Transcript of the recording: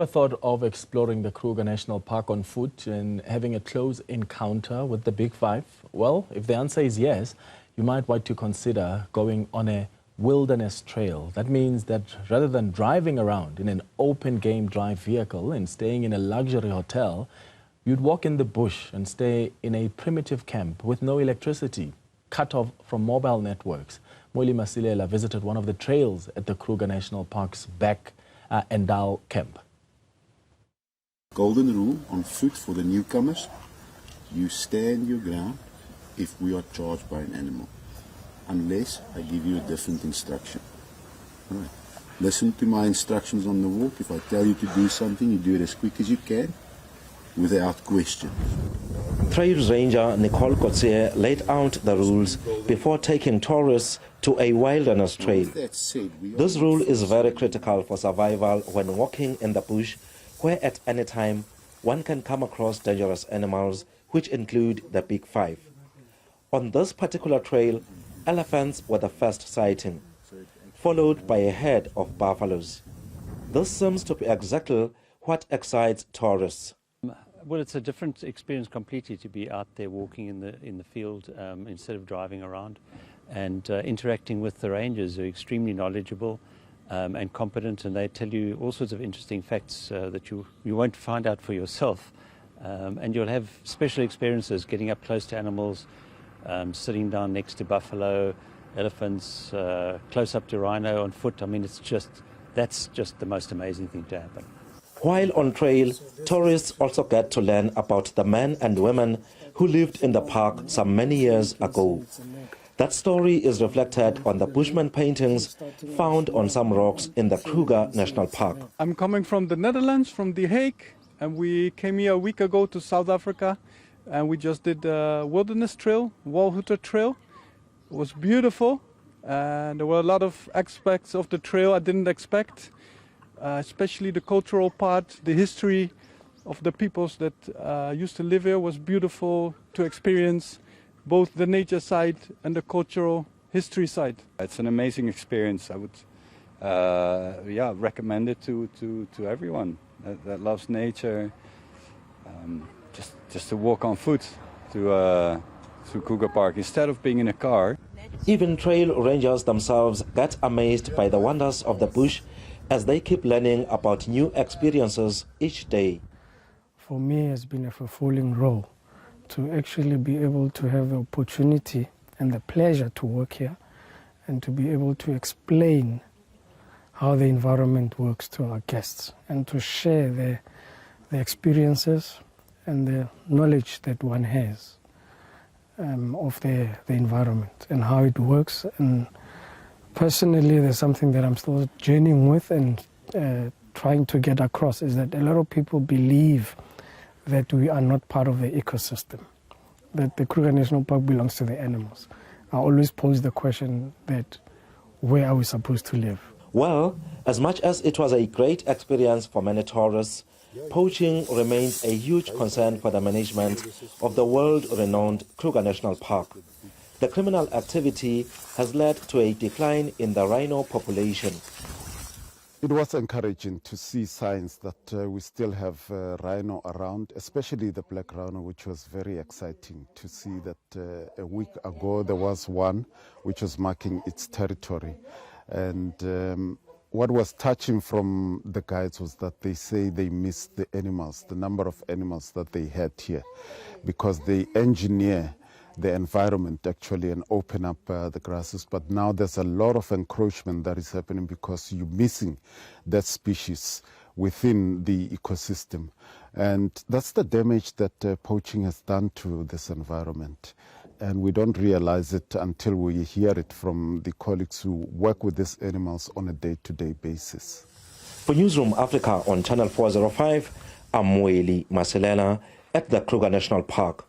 Ever thought of exploring the Kruger National Park on foot and having a close encounter with the Big Five? Well, if the answer is yes, you might want to consider going on a wilderness trail. That means that rather than driving around in an open game drive vehicle and staying in a luxury hotel, you'd walk in the bush and stay in a primitive camp with no electricity, cut off from mobile networks. Mweli Masilela visited one of the trails at the Kruger National Park's back Endal camp. Golden rule on foot for the newcomers: you stand your ground if we are charged by an animal, unless I give you a different instruction. Right. Listen to my instructions on the walk. If I tell you to do something, you do it as quick as you can, without question. Trail Ranger Nicole Kotze laid out the rules before taking tourists to a wilderness trail. This rule is very critical for survival when walking in the bush, where at any time one can come across dangerous animals, which include the Big Five. On this particular trail, elephants were the first sighting, followed by a herd of buffaloes. This seems to be exactly what excites tourists. Well, it's a different experience completely to be out there walking in the field instead of driving around, and interacting with the rangers who are extremely knowledgeable and competent, and they tell you all sorts of interesting facts that you won't find out for yourself. And you'll have special experiences getting up close to animals, sitting down next to buffalo, elephants, close up to rhino on foot. I mean, that's just the most amazing thing to happen. While on trail, tourists also get to learn about the men and women who lived in the park some many years ago. That story is reflected on the Bushman paintings found on some rocks in the Kruger National Park. I'm coming from the Netherlands, from The Hague, and we came here a week ago to South Africa, and we just did a wilderness trail, Walhuter Trail. It was beautiful, and there were a lot of aspects of the trail I didn't expect. Especially the cultural part, the history of the peoples that used to live here was beautiful to experience, both the nature side and the cultural history side. It's an amazing experience. I would recommend it to everyone that loves nature. Just to walk on foot through Kruger Park instead of being in a car. Even trail rangers themselves get amazed by the wonders of the bush as they keep learning about new experiences each day. For me, it's been a fulfilling role to actually be able to have the opportunity and the pleasure to work here and to be able to explain how the environment works to our guests and to share the experiences and the knowledge that one has of the environment and how it works. And personally, there's something that I'm still journeying with and trying to get across, is that a lot of people believe that we are not part of the ecosystem, that the Kruger National Park belongs to the animals. I always pose the question that where are we supposed to live? Well, as much as it was a great experience for many tourists, poaching remains a huge concern for the management of the world-renowned Kruger National Park. The criminal activity has led to a decline in the rhino population. It was encouraging to see signs that we still have rhino around, especially the black rhino, which was very exciting to see that a week ago there was one which was marking its territory. And what was touching from the guides was that they say they missed the animals, the number of animals that they had here, because they engineer the environment actually and open up the grasses. But now there's a lot of encroachment that is happening because you're missing that species within the ecosystem. And that's the damage that poaching has done to this environment. And we don't realize it until we hear it from the colleagues who work with these animals on a day-to-day basis. For Newzroom Afrika on Channel 405, I'm Mweli Masilela at the Kruger National Park.